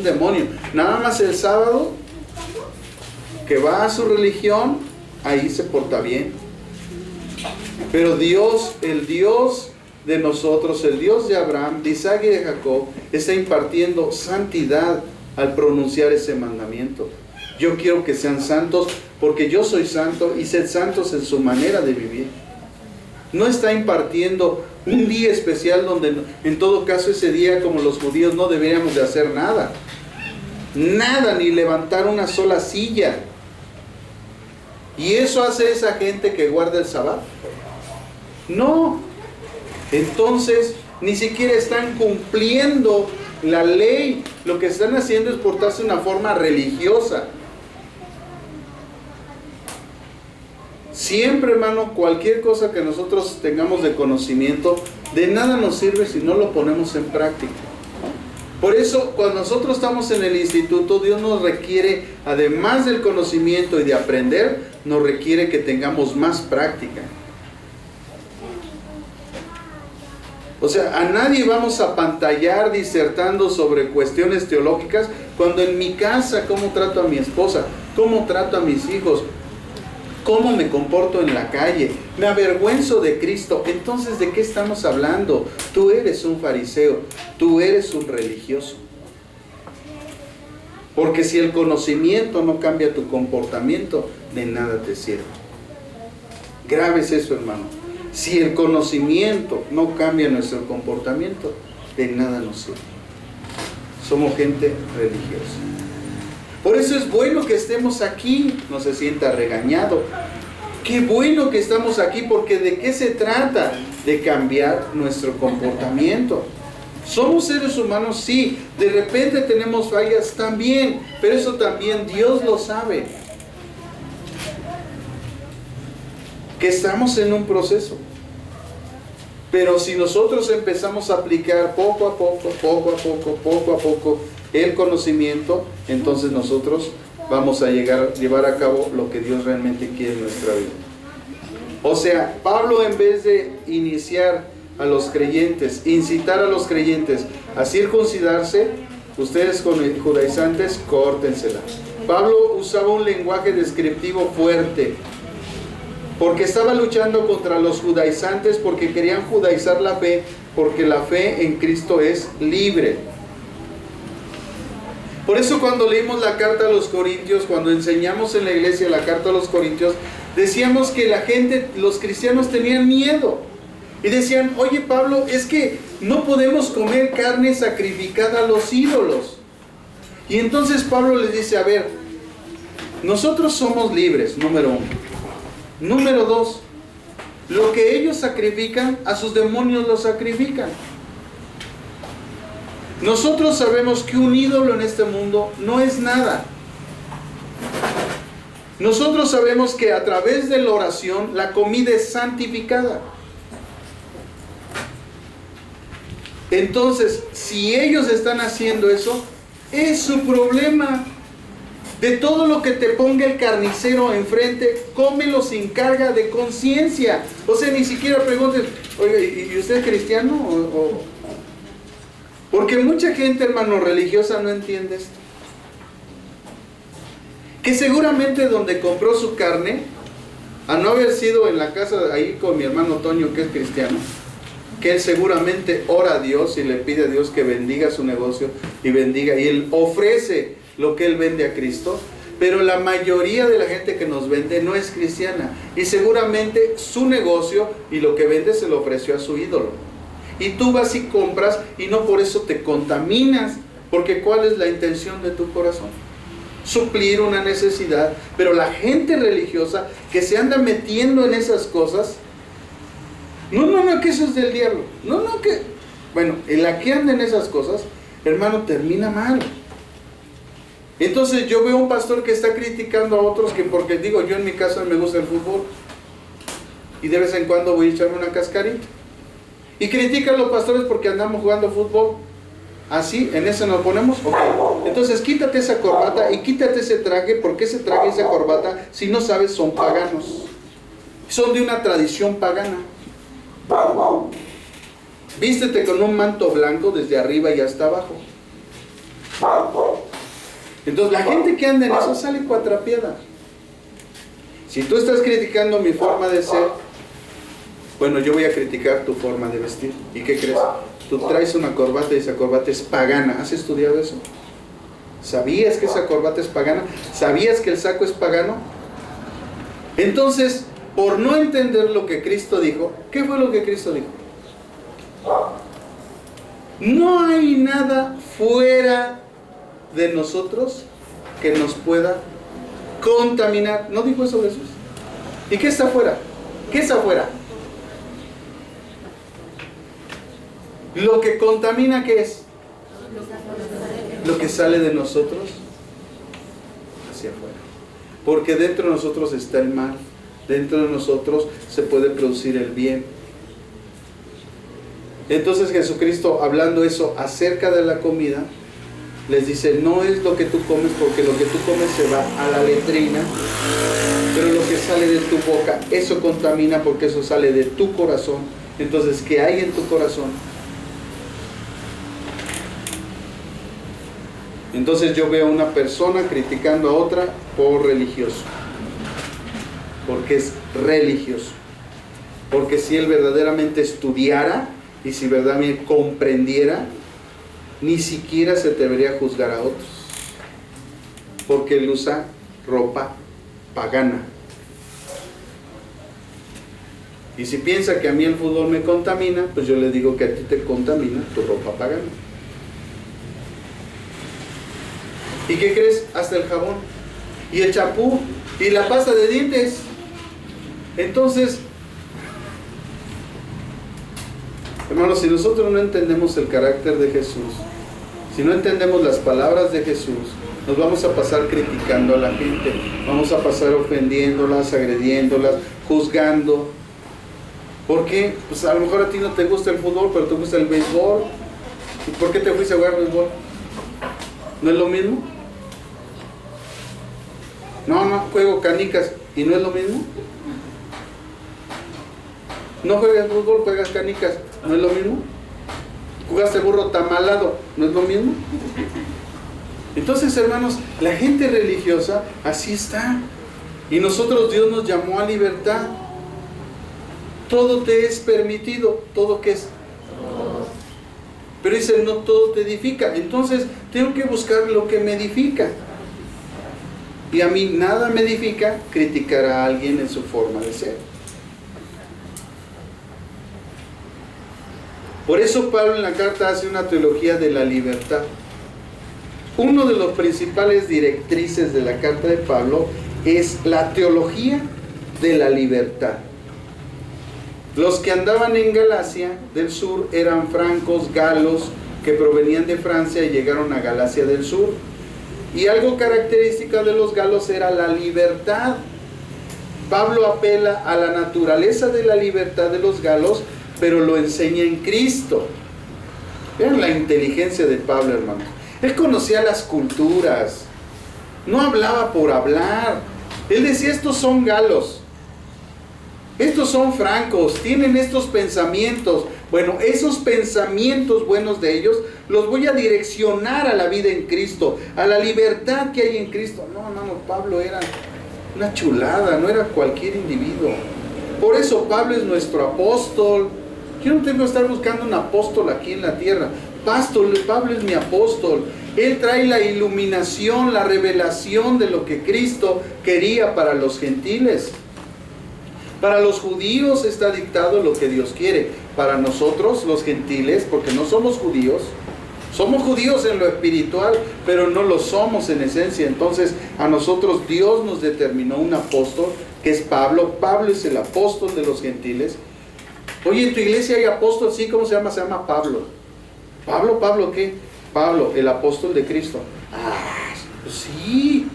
demonio. Nada más el sábado, que va a su religión, ahí se porta bien. Pero Dios, el Dios de nosotros, el Dios de Abraham, de Isaac y de Jacob, está impartiendo santidad al pronunciar ese mandamiento. Yo quiero que sean santos porque yo soy santo, y sed santos en su manera de vivir. No está impartiendo un día especial donde en todo caso ese día, como los judíos, no deberíamos de hacer nada. Nada, ni levantar una sola silla. ¿Y eso hace esa gente que guarda el Sabbat? No. Entonces, ni siquiera están cumpliendo la ley. Lo que están haciendo es portarse de una forma religiosa. Siempre, hermano, cualquier cosa que nosotros tengamos de conocimiento, de nada nos sirve si no lo ponemos en práctica. Por eso, cuando nosotros estamos en el instituto, Dios nos requiere, además del conocimiento y de aprender, nos requiere que tengamos más práctica. O sea, a nadie vamos a pantallar disertando sobre cuestiones teológicas, cuando en mi casa, ¿cómo trato a mi esposa? ¿Cómo trato a mis hijos? ¿Cómo me comporto en la calle? ¿Me avergüenzo de Cristo? Entonces, ¿de qué estamos hablando? Tú eres un fariseo, tú eres un religioso. Porque si el conocimiento no cambia tu comportamiento, de nada te sirve. Grave es eso, hermano. Si el conocimiento no cambia nuestro comportamiento, de nada nos sirve. Somos gente religiosa. Por eso es bueno que estemos aquí, no se sienta regañado. Qué bueno que estamos aquí, porque ¿de qué se trata? De cambiar nuestro comportamiento. Somos seres humanos, sí, de repente tenemos fallas también, pero eso también Dios lo sabe. Que estamos en un proceso. Pero si nosotros empezamos a aplicar poco a poco el conocimiento, entonces nosotros vamos a llevar a cabo lo que Dios realmente quiere en nuestra vida. O sea, Pablo, en vez de iniciar a los creyentes, incitar a los creyentes a circuncidarse, ustedes judaizantes, córtensela. Pablo usaba un lenguaje descriptivo fuerte, porque estaba luchando contra los judaizantes, porque querían judaizar la fe, porque la fe en Cristo es libre. Por eso cuando leímos la carta a los Corintios, cuando enseñamos en la iglesia la carta a los Corintios, decíamos que la gente, los cristianos tenían miedo. Y decían, oye Pablo, es que no podemos comer carne sacrificada a los ídolos. Y entonces Pablo les dice, a ver, nosotros somos libres, número uno. Número dos, lo que ellos sacrifican, a sus demonios lo sacrifican. Nosotros sabemos que un ídolo en este mundo no es nada. Nosotros sabemos que a través de la oración la comida es santificada. Entonces, si ellos están haciendo eso, es su problema. De todo lo que te ponga el carnicero enfrente, cómelo sin carga de conciencia. O sea, ni siquiera preguntes, oye, ¿y usted es cristiano? Porque mucha gente, hermano, religiosa no entiende esto. Que seguramente donde compró su carne, a no haber sido en la casa ahí con mi hermano Toño, que es cristiano, que él seguramente ora a Dios y le pide a Dios que bendiga su negocio y bendiga, y él ofrece lo que él vende a Cristo, pero la mayoría de la gente que nos vende no es cristiana, y seguramente su negocio y lo que vende se lo ofreció a su ídolo, y tú vas y compras y no por eso te contaminas, porque ¿cuál es la intención de tu corazón? Suplir una necesidad. Pero la gente religiosa que se anda metiendo en esas cosas, no, que eso es del diablo, que, bueno, en la que anda en esas cosas, hermano, termina mal. Entonces yo veo un pastor que está criticando a otros, que porque digo, yo en mi casa me gusta el fútbol y de vez en cuando voy a echarme una cascarita, y critica a los pastores porque andamos jugando fútbol. Así, en eso nos ponemos, ok, entonces quítate esa corbata y quítate ese traje, porque ese traje y esa corbata, si no sabes, son paganos, son de una tradición pagana. Vístete con un manto blanco desde arriba y hasta abajo. Entonces la gente que anda en eso sale cuatrapeada. Si tú estás criticando mi forma de ser, bueno, yo voy a criticar tu forma de vestir. ¿Y qué crees? Tú traes una corbata y esa corbata es pagana. ¿Has estudiado eso? ¿Sabías que esa corbata es pagana? ¿Sabías que el saco es pagano? Entonces, por no entender lo que Cristo dijo, ¿qué fue lo que Cristo dijo? No hay nada fuera de nosotros que nos pueda contaminar. ¿No dijo eso Jesús? ¿Y qué está afuera? ¿Qué es afuera? Lo que contamina, ¿qué es? Lo que sale de nosotros hacia afuera. Porque dentro de nosotros está el mal. Dentro de nosotros se puede producir el bien. Entonces Jesucristo, hablando eso acerca de la comida, les dice, no es lo que tú comes, porque lo que tú comes se va a la letrina, pero lo que sale de tu boca, eso contamina, porque eso sale de tu corazón. Entonces, ¿qué hay en tu corazón? Entonces yo veo a una persona criticando a otra por religioso, porque es religioso. Porque si él verdaderamente estudiara y si verdaderamente comprendiera, ni siquiera se atrevería a juzgar a otros, porque él usa ropa pagana. Y si piensa que a mí el fútbol me contamina, pues yo le digo que a ti te contamina tu ropa pagana. ¿Y qué crees? Hasta el jabón, y el champú, y la pasta de dientes. Entonces, hermanos, si nosotros no entendemos el carácter de Jesús, si no entendemos las palabras de Jesús, nos vamos a pasar criticando a la gente, vamos a pasar ofendiéndolas, agrediéndolas, juzgando. ¿Por qué? Pues a lo mejor a ti no te gusta el fútbol, pero te gusta el béisbol. ¿Y por qué te fuiste a jugar béisbol? ¿No es lo mismo? No juego canicas. ¿Y no es lo mismo? No juegas fútbol, juegas canicas. ¿No es lo mismo? ¿Jugaste burro tamalado? ¿No es lo mismo? Entonces, hermanos, la gente religiosa así está. Y nosotros, Dios nos llamó a libertad. Todo te es permitido. ¿Todo qué es? Pero dice, no todo te edifica. Entonces, tengo que buscar lo que me edifica. Y a mí nada me edifica criticar a alguien en su forma de ser. Por eso Pablo en la carta hace una teología de la libertad. Uno de los principales directrices de la carta de Pablo es la teología de la libertad. Los que andaban en Galacia del sur eran francos, galos, que provenían de Francia y llegaron a Galacia del sur. Y algo característica de los galos era la libertad. Pablo apela a la naturaleza de la libertad de los galos, pero lo enseña en Cristo. Vean la inteligencia de Pablo, hermanos. Él conocía las culturas, no hablaba por hablar. Él decía, estos son galos, estos son francos, tienen estos pensamientos. Bueno, esos pensamientos buenos de ellos los voy a direccionar a la vida en Cristo, a la libertad que hay en Cristo. No, Pablo era una chulada, no era cualquier individuo. Por eso Pablo es nuestro apóstol. Yo no tengo que estar buscando un apóstol aquí en la tierra. Pablo es mi apóstol. Él trae la iluminación, la revelación de lo que Cristo quería para los gentiles. Para los judíos está dictado lo que Dios quiere. Para nosotros, los gentiles, porque no somos judíos en lo espiritual, pero no lo somos en esencia. Entonces, a nosotros Dios nos determinó un apóstol, que es Pablo. Pablo es el apóstol de los gentiles. Oye, en tu iglesia hay apóstol, ¿sí? ¿Cómo se llama? Se llama Pablo. ¿Pablo qué? Pablo, el apóstol de Cristo. Ah, pues sí.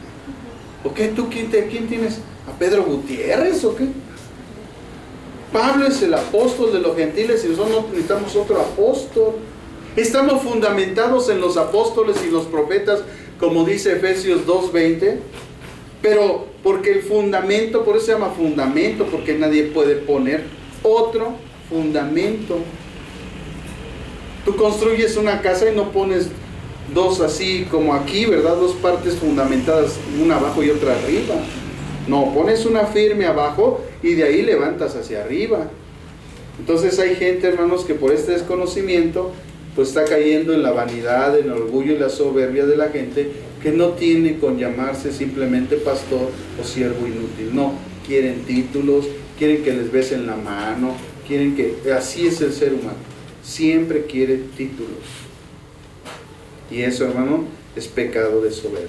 ¿O qué? ¿Tú quién tienes? ¿A Pedro Gutiérrez o qué? Pablo es el apóstol de los gentiles y nosotros no necesitamos otro apóstol. Estamos fundamentados en los apóstoles y los profetas, como dice Efesios 2:20. Pero porque el fundamento, por eso se llama fundamento, porque nadie puede poner otro fundamento. Tú construyes una casa y no pones dos así como aquí, ¿verdad? Dos partes fundamentadas, una abajo y otra arriba. No, pones una firme abajo y de ahí levantas hacia arriba. Entonces hay gente, hermanos, que por este desconocimiento pues está cayendo en la vanidad, en el orgullo y la soberbia de la gente, que no tiene con llamarse simplemente pastor o siervo inútil. No, quieren títulos, quieren que les besen la mano, quieren que... Así es el ser humano, siempre quiere títulos. Y eso, hermano, es pecado de soberbia.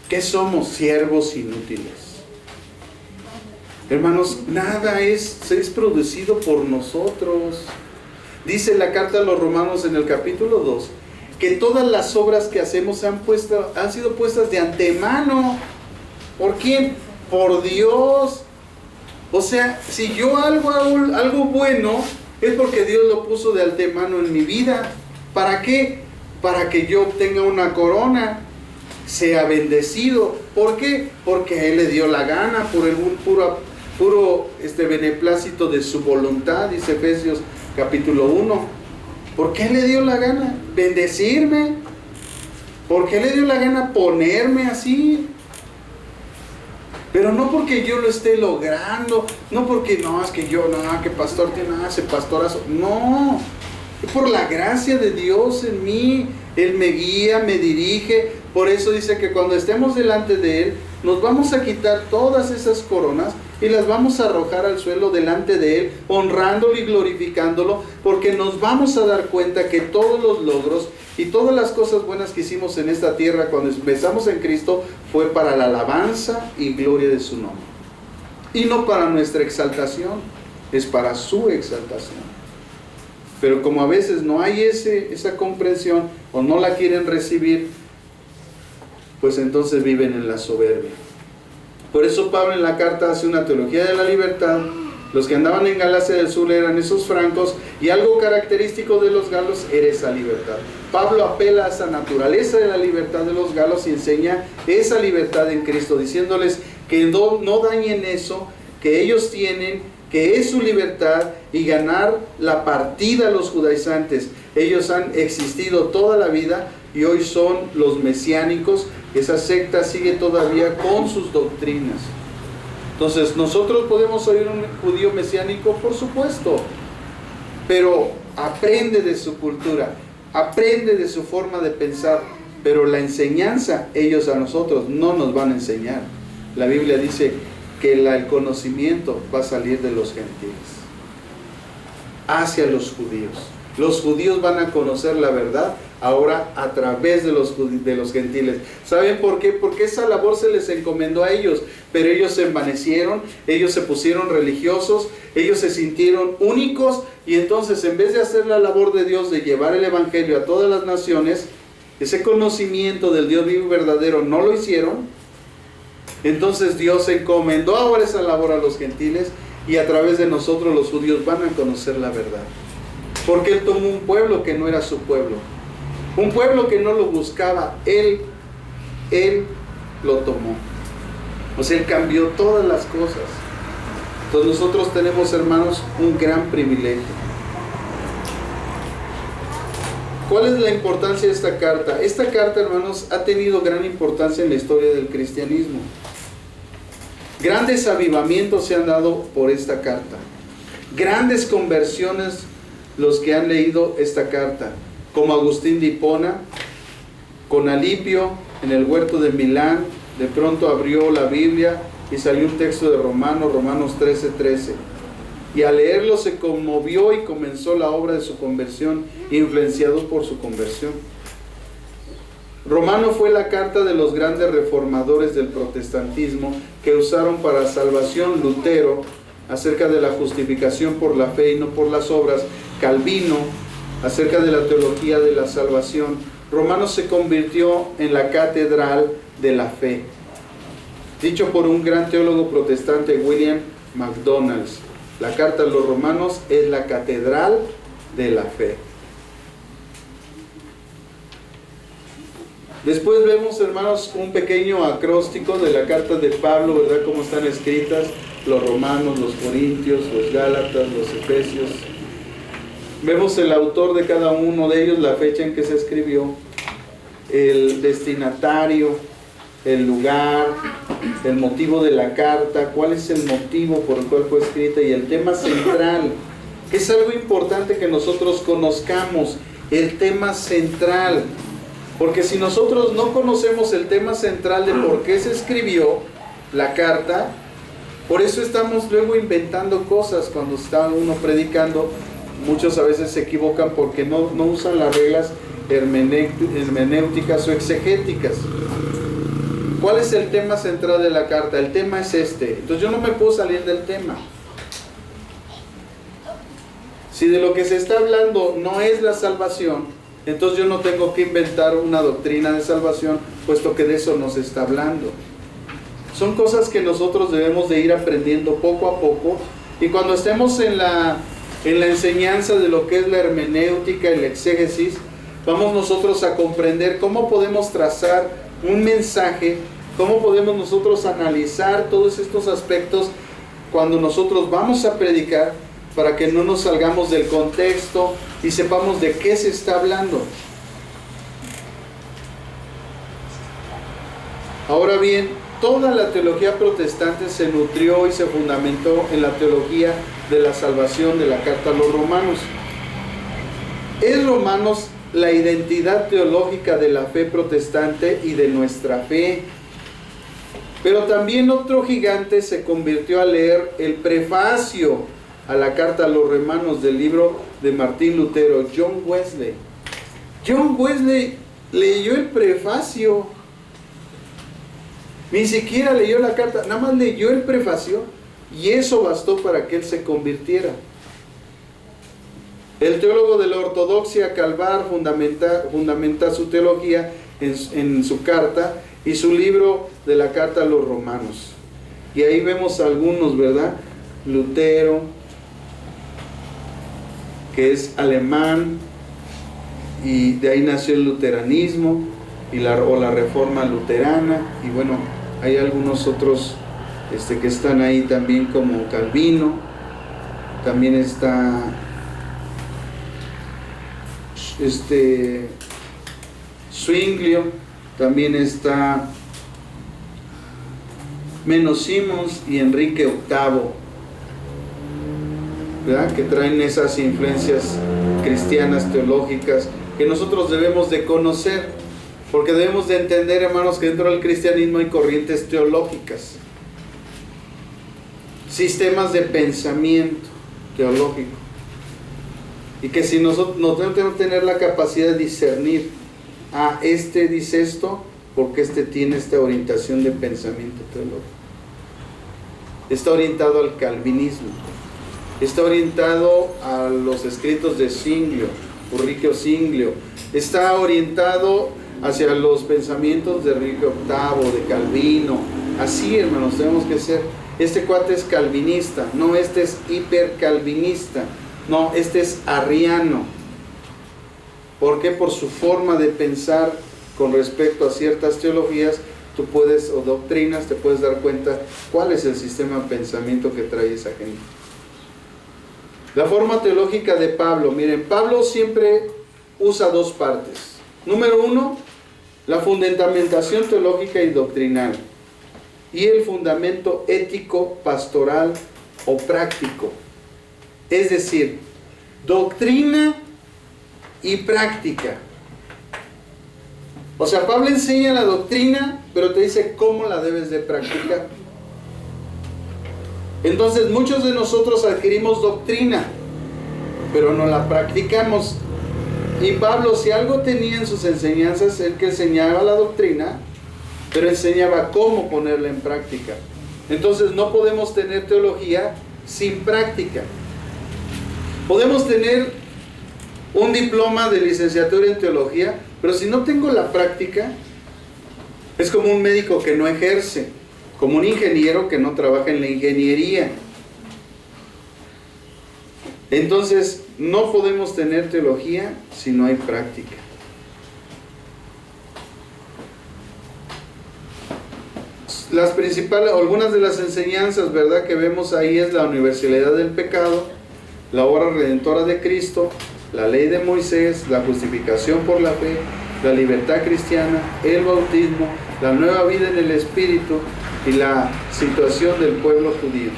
¿Qué somos? Siervos inútiles. Hermanos, nada es producido por nosotros. Dice la carta a los Romanos en el capítulo 2, que todas las obras que hacemos han sido puestas de antemano. ¿Por quién? Por Dios. O sea, si yo hago algo bueno, es porque Dios lo puso de antemano en mi vida. ¿Para qué? Para que yo obtenga una corona, sea bendecido. ¿Por qué? Porque a Él le dio la gana, por el puro beneplácito de su voluntad, dice Efesios capítulo 1. ¿Por qué le dio la gana? Bendecirme. ¿Por qué le dio la gana ponerme así? Pero no porque yo lo esté logrando, no porque es que yo, que pastor tiene, ese pastorazo. No, es por la gracia de Dios en mí. Él me guía, me dirige. Por eso dice que cuando estemos delante de Él, nos vamos a quitar todas esas coronas y las vamos a arrojar al suelo delante de Él, honrándolo y glorificándolo, porque nos vamos a dar cuenta que todos los logros y todas las cosas buenas que hicimos en esta tierra cuando empezamos en Cristo fue para la alabanza y gloria de su nombre. Y no para nuestra exaltación, es para su exaltación. Pero como a veces no hay esa comprensión o no la quieren recibir, pues entonces viven en la soberbia. Por eso Pablo en la carta hace una teología de la libertad. Los que andaban en Galacia del Sur eran esos francos, y algo característico de los galos era esa libertad. Pablo apela a esa naturaleza de la libertad de los galos y enseña esa libertad en Cristo, diciéndoles que no dañen eso que ellos tienen, que es su libertad, y ganar la partida a los judaizantes. Ellos han existido toda la vida y hoy son los mesiánicos. Esa secta sigue todavía con sus doctrinas. Entonces, ¿nosotros podemos oír un judío mesiánico? Por supuesto, pero aprende de su cultura, aprende de su forma de pensar, pero la enseñanza ellos a nosotros no nos van a enseñar. La Biblia dice que el conocimiento va a salir de los gentiles hacia los judíos. Los judíos van a conocer la verdad ahora a través de los gentiles. ¿Saben por qué? Porque esa labor se les encomendó a ellos, pero ellos se envanecieron, ellos se pusieron religiosos, ellos se sintieron únicos, y entonces en vez de hacer la labor de Dios de llevar el evangelio a todas las naciones, ese conocimiento del Dios vivo y verdadero no lo hicieron. Entonces Dios encomendó ahora esa labor a los gentiles, y a través de nosotros los judíos van a conocer la verdad. Porque Él tomó un pueblo que no era su pueblo, un pueblo que no lo buscaba, Él lo tomó. O sea, Él cambió todas las cosas. Entonces nosotros tenemos, hermanos, un gran privilegio. ¿Cuál es la importancia de esta carta? Esta carta, hermanos, ha tenido gran importancia en la historia del cristianismo. Grandes avivamientos se han dado por esta carta. Grandes conversiones los que han leído esta carta, como Agustín de Hipona, con Alipio en el huerto de Milán, de pronto abrió la Biblia y salió un texto de Romanos 13:13. Y al leerlo se conmovió y comenzó la obra de su conversión, influenciado por su conversión. Romano fue la carta de los grandes reformadores del protestantismo que usaron para salvación. Lutero, acerca de la justificación por la fe y no por las obras. Calvino, acerca de la teología de la salvación. Romano se convirtió en la catedral de la fe. Dicho por un gran teólogo protestante, William MacDonald, la carta a los romanos es la catedral de la fe. Después vemos, hermanos, un pequeño acróstico de la carta de Pablo, ¿verdad? Cómo están escritas los romanos, los corintios, los gálatas, los efesios. Vemos el autor de cada uno de ellos, la fecha en que se escribió, el destinatario, el lugar, el motivo de la carta, cuál es el motivo por el cual fue escrita y el tema central, que es algo importante que nosotros conozcamos, el tema central. Porque si nosotros no conocemos el tema central de por qué se escribió la carta, por eso estamos luego inventando cosas cuando está uno predicando. Muchos a veces se equivocan porque no usan las reglas hermenéuticas o exegéticas. ¿Cuál es el tema central de la carta? El tema es este. Entonces yo no me puedo salir del tema. Si de lo que se está hablando no es la salvación, entonces yo no tengo que inventar una doctrina de salvación, puesto que de eso nos está hablando. Son cosas que nosotros debemos de ir aprendiendo poco a poco, y cuando estemos en la enseñanza de lo que es la hermenéutica y la exégesis, vamos nosotros a comprender cómo podemos trazar un mensaje, cómo podemos nosotros analizar todos estos aspectos cuando nosotros vamos a predicar, para que no nos salgamos del contexto y sepamos de qué se está hablando. Ahora bien, toda la teología protestante se nutrió y se fundamentó en la teología de la salvación de la carta a los romanos. Es Romanos la identidad teológica de la fe protestante y de nuestra fe. Pero también otro gigante se convirtió a leer el prefacio a la carta a los romanos del libro de Martín Lutero, John Wesley. John Wesley leyó el prefacio, ni siquiera leyó la carta, nada más leyó el prefacio, y eso bastó para que él se convirtiera. El teólogo de la ortodoxia, Calvar, fundamenta su teología en su carta y su libro de la carta a los romanos. Y ahí vemos algunos, ¿verdad? Lutero, que es alemán, y de ahí nació el luteranismo y la reforma luterana, y bueno, hay algunos otros que están ahí también, como Calvino, también está Zwinglio, también está Menno Simons y Enrique VIII, ¿verdad? Que traen esas influencias cristianas teológicas que nosotros debemos de conocer, porque debemos de entender, hermanos, que dentro del cristianismo hay corrientes teológicas, sistemas de pensamiento teológico, y que si nosotros no tenemos que tener la capacidad de discernir, este dice esto porque tiene esta orientación de pensamiento teológico, está orientado al calvinismo, está orientado a los escritos de Zwinglio, Ulrico Zwinglio, está orientado hacia los pensamientos de Enrique VIII, de Calvino. Así, hermanos, tenemos que ser. Este cuate es calvinista, no, este es hipercalvinista, no, este es arriano. ¿Por qué? Por su forma de pensar con respecto a ciertas teologías, o doctrinas, te puedes dar cuenta cuál es el sistema de pensamiento que trae esa gente. La forma teológica de Pablo. Miren, Pablo siempre usa dos partes. Número uno, la fundamentación teológica y doctrinal, y el fundamento ético, pastoral o práctico. Es decir, doctrina y práctica. O sea, Pablo enseña la doctrina, pero te dice cómo la debes de practicar. Entonces muchos de nosotros adquirimos doctrina, pero no la practicamos. Y Pablo, si algo tenía en sus enseñanzas, es que enseñaba la doctrina, pero enseñaba cómo ponerla en práctica. Entonces no podemos tener teología sin práctica. Podemos tener un diploma de licenciatura en teología, pero si no tengo la práctica, es como un médico que no ejerce, como un ingeniero que no trabaja en la ingeniería. Entonces, no podemos tener teología si no hay práctica. Las principales, algunas de las enseñanzas, ¿verdad?, que vemos ahí es la universalidad del pecado, la obra redentora de Cristo, la ley de Moisés, la justificación por la fe, la libertad cristiana, el bautismo, la nueva vida en el Espíritu y la situación del pueblo judío.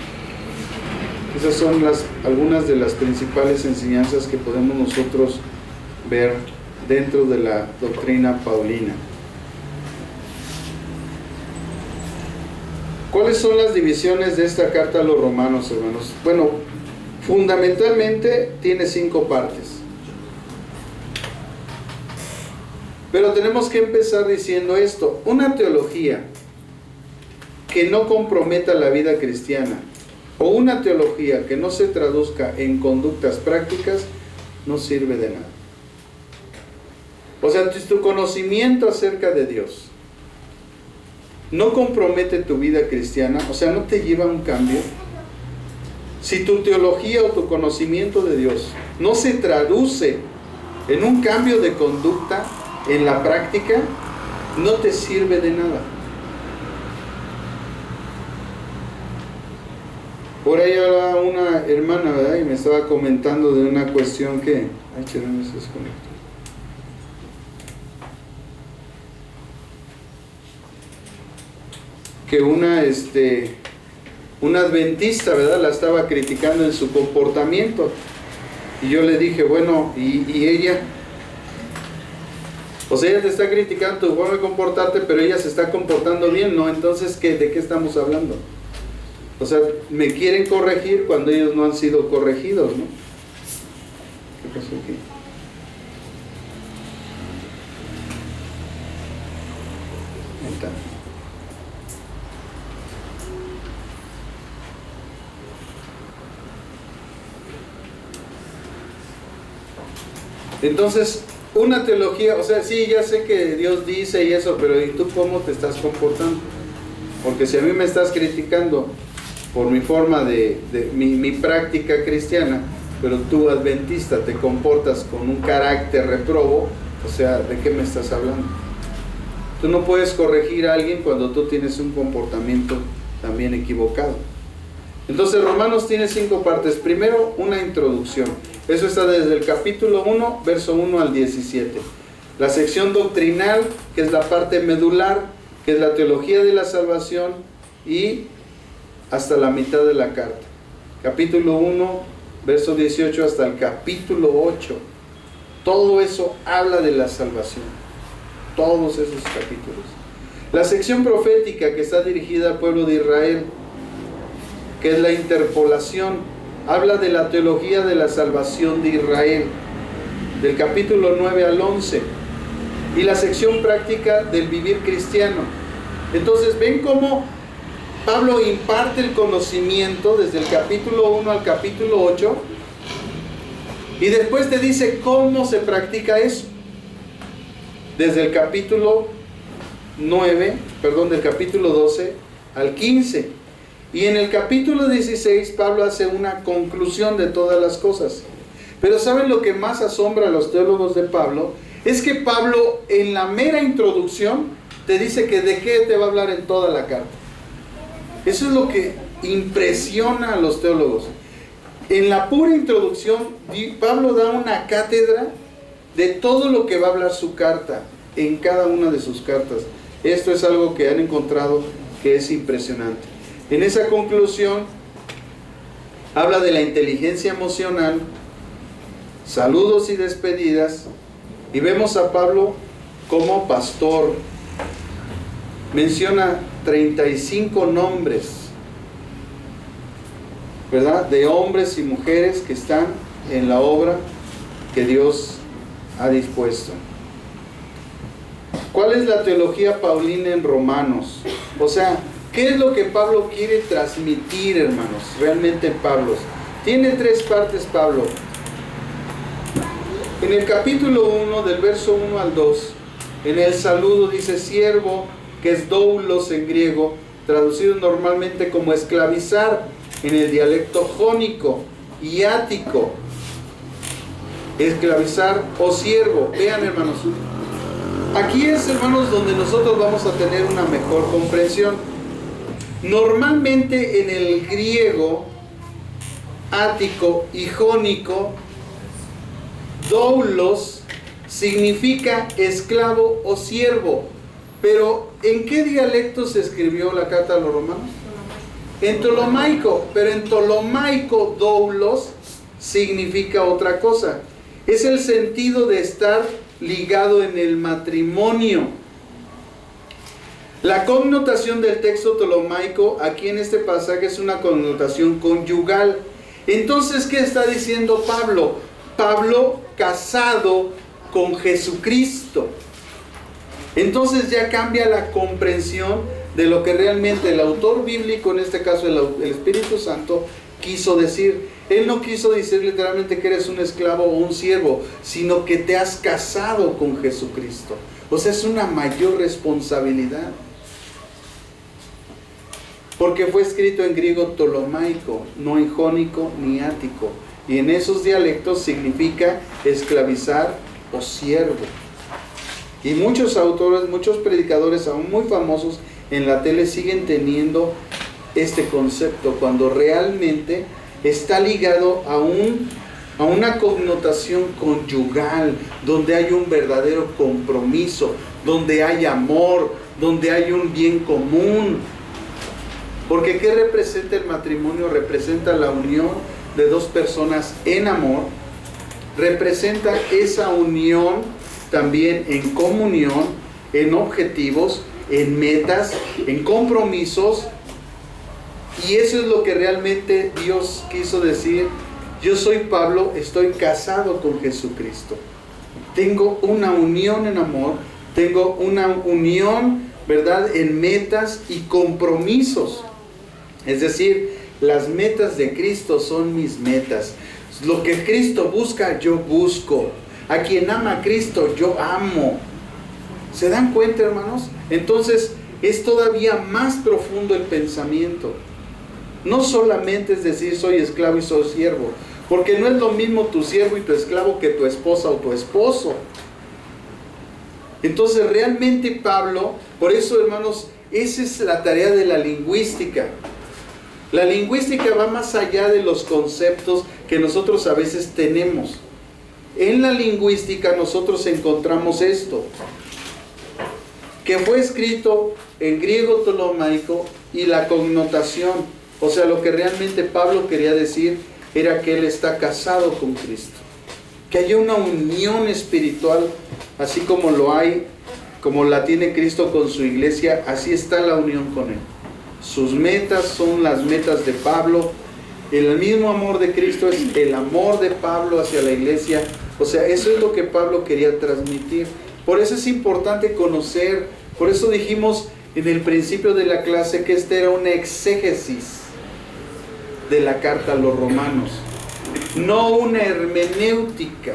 Esas son algunas de las principales enseñanzas que podemos nosotros ver dentro de la doctrina paulina. ¿Cuáles son las divisiones de esta carta a los romanos, hermanos? Bueno, fundamentalmente tiene 5 partes. Pero tenemos que empezar diciendo esto: una teología que no comprometa la vida cristiana, o una teología que no se traduzca en conductas prácticas, no sirve de nada. O sea, tu conocimiento acerca de Dios no compromete tu vida cristiana, o sea, no te lleva a un cambio. Si tu teología o tu conocimiento de Dios no se traduce en un cambio de conducta en la práctica, no te sirve de nada. Por ahí hablaba una hermana, ¿verdad? Y me estaba comentando de una cuestión que... Ay, chévere, no se desconectó. Que una adventista, ¿verdad?, la estaba criticando en su comportamiento. Y yo le dije, bueno, ¿y ella? O sea, ella te está criticando tu forma de comportarte, pero ella se está comportando bien, ¿no? Entonces, ¿de qué estamos hablando? O sea, me quieren corregir cuando ellos no han sido corregidos, ¿no? ¿Qué pasó aquí? Ahí está. Entonces, una teología, o sea, sí, ya sé que Dios dice y eso, pero ¿y tú cómo te estás comportando? Porque si a mí me estás criticando por mi forma mi práctica cristiana, pero tú, adventista, te comportas con un carácter reprobo, o sea, ¿de qué me estás hablando? Tú no puedes corregir a alguien cuando tú tienes un comportamiento también equivocado. Entonces, Romanos tiene 5 partes. Primero, una introducción. Eso está desde el capítulo 1, verso 1 al 17. La sección doctrinal, que es la parte medular, que es la teología de la salvación, y hasta la mitad de la carta. Capítulo 1, verso 18 hasta el capítulo 8. Todo eso habla de la salvación. Todos esos capítulos. La sección profética, que está dirigida al pueblo de Israel, que es la interpolación, habla de la teología de la salvación de Israel, del capítulo 9 al 11, y la sección práctica del vivir cristiano. Entonces, ven cómo Pablo imparte el conocimiento desde el capítulo 1 al capítulo 8, y después te dice cómo se practica eso, desde el capítulo 9, perdón, del capítulo 12 al 15. Y en el capítulo 16 Pablo hace una conclusión de todas las cosas. Pero ¿saben lo que más asombra a los teólogos de Pablo? Es que Pablo, en la mera introducción, te dice que de qué te va a hablar en toda la carta. Eso es lo que impresiona a los teólogos. En la pura introducción, Pablo da una cátedra de todo lo que va a hablar su carta, en cada una de sus cartas. Esto es algo que han encontrado que es impresionante. En esa conclusión, habla de la inteligencia emocional, saludos y despedidas, y vemos a Pablo como pastor. Menciona 35 nombres, ¿verdad?, de hombres y mujeres que están en la obra que Dios ha dispuesto. ¿Cuál es la teología paulina en Romanos? O sea, ¿qué es lo que Pablo quiere transmitir, hermanos? Realmente Pablo tiene 3 partes. Pablo, en el capítulo 1, del verso 1 al 2, en el saludo dice siervo, que es doulos en griego, traducido normalmente como esclavizar en el dialecto jónico y ático. Esclavizar o siervo. Vean, hermanos, aquí es, hermanos, donde nosotros vamos a tener una mejor comprensión. Normalmente en el griego ático y jónico doulos significa esclavo o siervo. Pero, ¿en qué dialecto se escribió la carta a los romanos? En Ptolomaico. Pero en Ptolomaico, doulos significa otra cosa. Es el sentido de estar ligado en el matrimonio. La connotación del texto ptolomaico aquí en este pasaje es una connotación conyugal. Entonces, ¿qué está diciendo Pablo? Pablo casado con Jesucristo. Entonces ya cambia la comprensión de lo que realmente el autor bíblico, en este caso el Espíritu Santo, quiso decir. Él no quiso decir literalmente que eres un esclavo o un siervo, sino que te has casado con Jesucristo. O sea, es una mayor responsabilidad. Porque fue escrito en griego ptolomaico, no en jónico ni ático. Y en esos dialectos significa esclavizar o siervo. Y muchos autores, muchos predicadores aún muy famosos en la tele siguen teniendo este concepto, cuando realmente está ligado a una connotación conyugal, donde hay un verdadero compromiso, donde hay amor, donde hay un bien común. Porque ¿qué representa el matrimonio? Representa la unión de dos personas en amor, representa esa unión también en comunión, en objetivos, en metas, en compromisos. Y eso es lo que realmente Dios quiso decir. Yo soy Pablo, estoy casado con Jesucristo. Tengo una unión en amor, tengo una unión, ¿verdad?, en metas y compromisos. Es decir, las metas de Cristo son mis metas. Lo que Cristo busca, yo busco. A quien ama a Cristo, yo amo. ¿Se dan cuenta, hermanos? Entonces, es todavía más profundo el pensamiento. No solamente es decir, soy esclavo y soy siervo. Porque no es lo mismo tu siervo y tu esclavo que tu esposa o tu esposo. Entonces, realmente Pablo, por eso, hermanos, esa es la tarea de la lingüística. La lingüística va más allá de los conceptos que nosotros a veces tenemos. En la lingüística nosotros encontramos esto, que fue escrito en griego ptolomaico, y la connotación, o sea, lo que realmente Pablo quería decir era que él está casado con Cristo, que haya una unión espiritual, así como lo hay, como la tiene Cristo con su iglesia, así está la unión con él. Sus metas son las metas de Pablo. El mismo amor de Cristo es el amor de Pablo hacia la iglesia. O sea, eso es lo que Pablo quería transmitir. Por eso es importante conocer. Por eso dijimos en el principio de la clase que esta era una exégesis de la carta a los romanos, no una hermenéutica.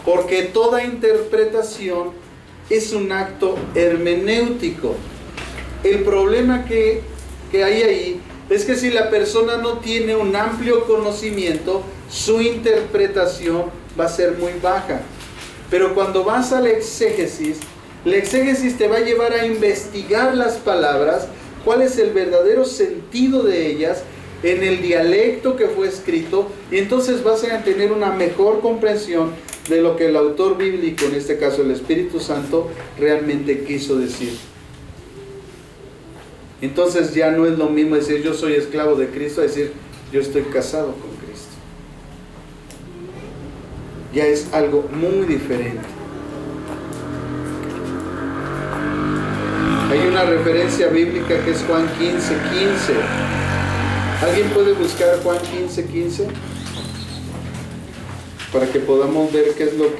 Porque toda interpretación es un acto hermenéutico. El problema que hay ahí es que si la persona no tiene un amplio conocimiento, su interpretación va a ser muy baja. Pero cuando vas a la exégesis te va a llevar a investigar las palabras, cuál es el verdadero sentido de ellas en el dialecto que fue escrito, y entonces vas a tener una mejor comprensión de lo que el autor bíblico, en este caso el Espíritu Santo, realmente quiso decir. Entonces ya no es lo mismo decir yo soy esclavo de Cristo, a decir yo estoy casado con Cristo. Ya es algo muy diferente. Hay una referencia bíblica que es Juan 15:15. ¿Alguien puede buscar Juan 15:15? Para que podamos ver qué es lo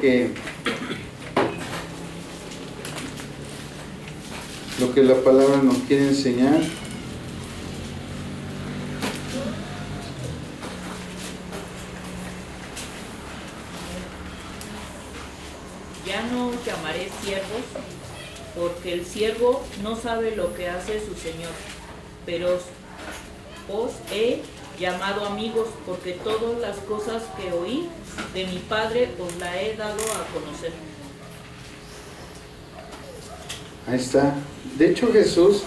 que la palabra nos quiere enseñar. Ya no os llamaré siervos, porque el siervo no sabe lo que hace su señor, pero os he llamado amigos, porque todas las cosas que oí de mi Padre os la he dado a conocer. Ahí está. De hecho, Jesús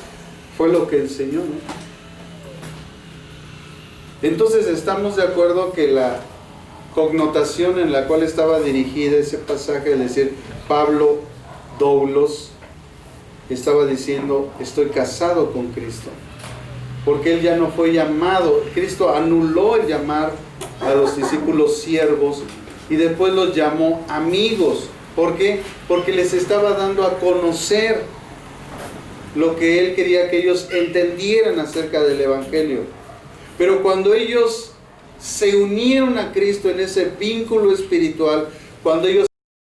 fue lo que enseñó, ¿no? Entonces estamos de acuerdo que connotación en la cual estaba dirigida ese pasaje, es decir, Pablo Doulos estaba diciendo, estoy casado con Cristo, porque él ya no fue llamado, Cristo anuló el llamar a los discípulos siervos y después los llamó amigos. ¿Por qué? Porque les estaba dando a conocer lo que él quería que ellos entendieran acerca del Evangelio. Pero cuando ellos se unieron a Cristo en ese vínculo espiritual, cuando ellos